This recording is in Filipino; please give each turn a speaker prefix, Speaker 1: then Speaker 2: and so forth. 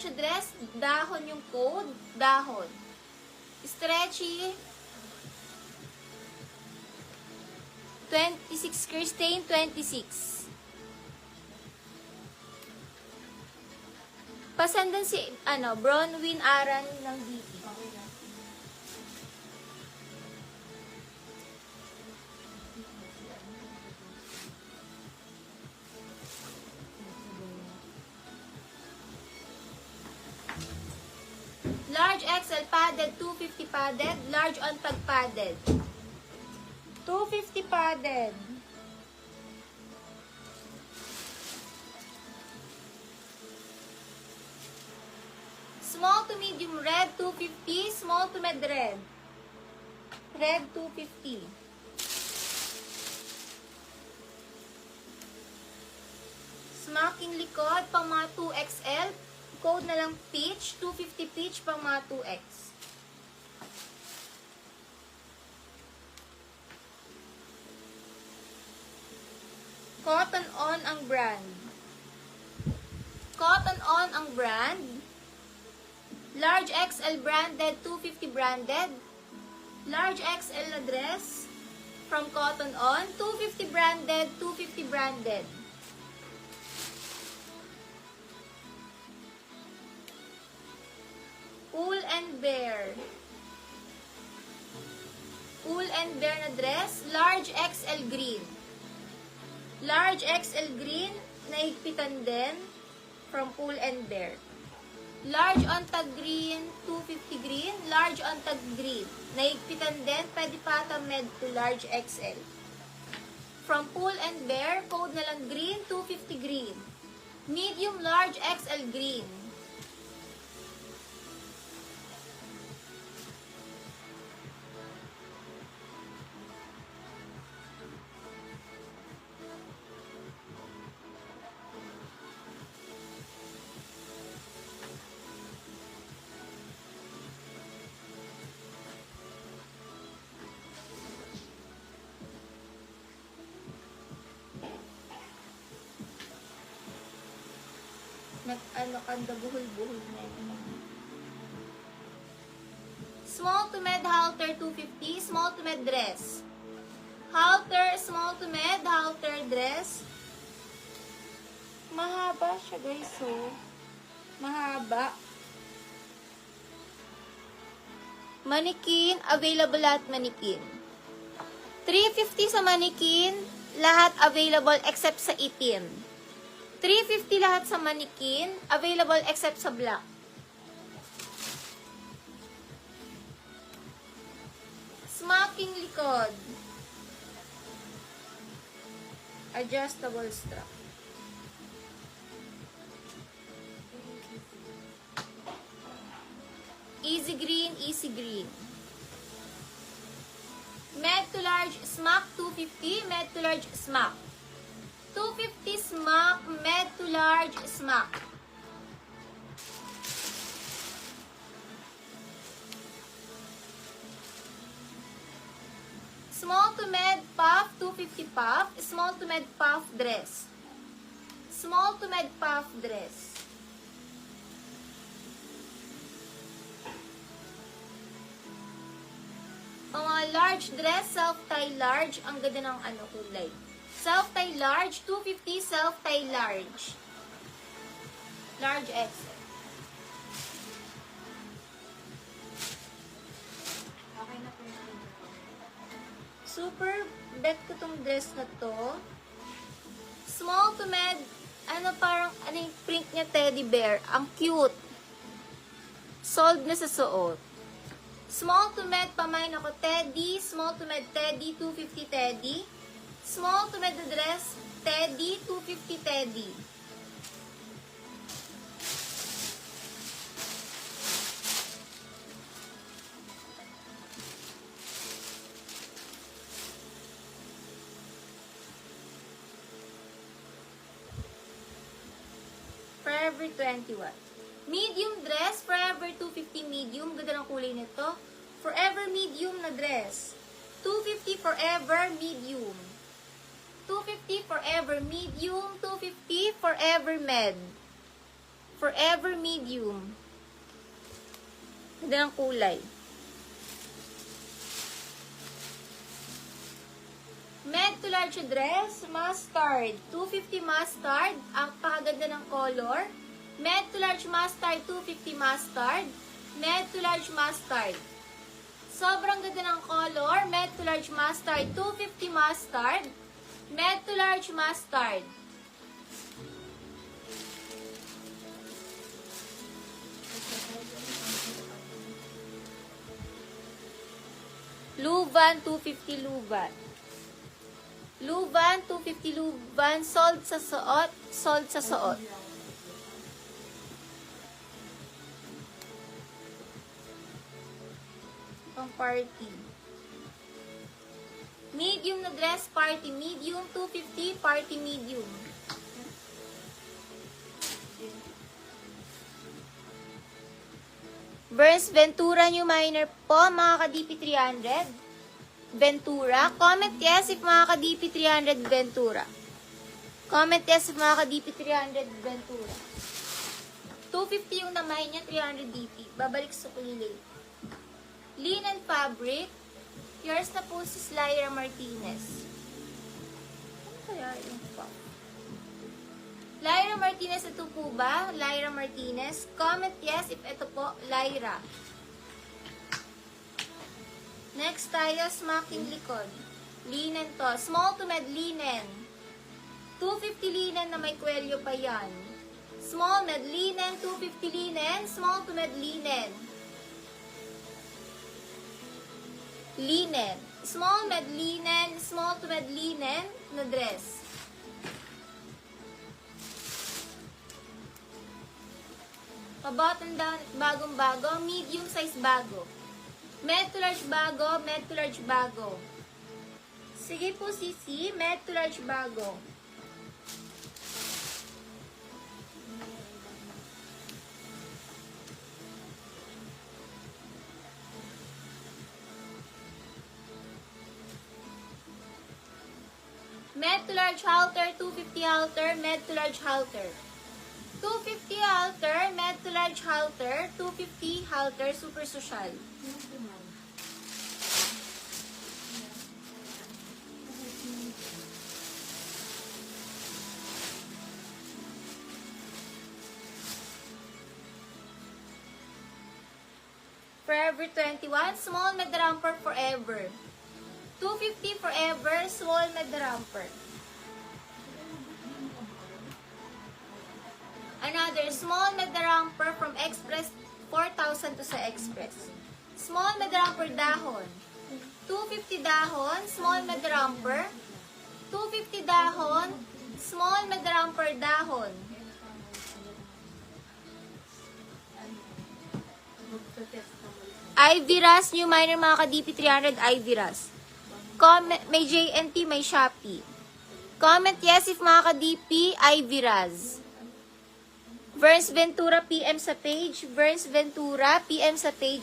Speaker 1: large na dress, dahon yung code, dahon. Stretchy, 26, Kirsten, 26. Pasendan si, Bronwyn Aran ng DP. Large XL padded, 250 padded. Large on tag padded. 250 padded. Small to medium red, 250. Small to med red. Red, 250. Smacking likod, pang mga 2XL. Code na lang peach, 250 peach pang mga 2X. Cotton On ang brand. Cotton On ang brand. Large XL branded, 250 branded. Large XL na dress from Cotton On, 250 branded, 250 branded. Pull and Bear. Pull and Bear na dress, large XL green. Large XL green, nahigpitan din from Pull and Bear. Large on tag green, 250 green. Large on tag green, nahigpitan din, pwede pa ata med to large XL. From Pull and Bear, code na lang green, 250 green. Medium large XL green. Kanda buhol-buhol na yun. Small to med halter 250, small to med dress. Halter, small to med halter dress. Mahaba siya guys, so. Mahaba. Manikin, available at manikin. 350 sa manikin, lahat available except sa itim. 350 lahat sa manikin, available except sa black. Smacking likod. Adjustable strap. Easy green, easy green. Med to large smack, 250. Med to large smack. 250 smack, med to large smack. Small to med puff, 250 puff. Small to med puff dress. Small to med puff dress. Mga large dress, self-tie large. Ang ganda ng kulay. Self-tie large, 250 self-tie large. Large XL.
Speaker 2: Okay na po yung
Speaker 1: Super bet ko tong dress na to. Small to med, parang, yung print niya teddy bear. Ang cute. Sold na sa suot. Small to med, pamain ako, teddy. Small to med, teddy, 250 teddy. Small to med na dress, teddy, 250 teddy. Forever 21. Medium dress, Forever 250 medium. Ganda ng kulay nito. Forever medium na dress. 250 Forever medium. 250 Forever medium. 250 Forever med. Forever medium. Ganda ng kulay. Med to large dress, mustard. 250 mustard. Ang pakaganda ng color. Med to large mustard, 250 mustard. Med to large mustard. Sobrang ganda ng color. Med to large mustard, 250 mustard. Med to large mustard. Luban, 250 luban. Luban, 250 luban. Sold sa suot. Sold sa suot. Pang party. Medium na dress, party medium. 250, party medium. Burns Ventura New Minor po, mga ka-DP 300. Ventura. Comment yes if mga ka-DP 300 Ventura. Comment yes if mga ka-DP 300 Ventura. 250 yung namay niya, 300 DP. Babalik sa kulay. Linen fabric. Yours na po si Lyra Martinez. Ano kaya yung pop? Lyra Martinez, ito po ba? Lyra Martinez. Comment yes if ito po, Lyra. Next tayo, smocking likod. Linen to. Small to med linen. 250 linen na may kwelyo pa yan. Small med linen, 250 linen. Small to med linen. Linen. Small med linen, small to med linen na dress. Pabottom down, bagong-bago, medium size bago. Med to large bago, med to large bago. Sige po, Sisi, med to large bago. Med to large halter, 250 halter, med to large halter. 250 halter, med to large halter, 250 halter, super social. Forever 21, small med romper forever. 250 forever, small med romper. Another small med romper from Express, 4,000 to sa Express. Small med romper dahon. 250 dahon, small med romper. 250 dahon, small med romper dahon. Ivy Ras, New Minor, mga ka-DP 300, Ivy Ras. Comment, may JNT, may Shopee. Comment yes if mga ka-DP, Ivy Ras. Verns Ventura, PM sa page. Verns Ventura, PM sa page.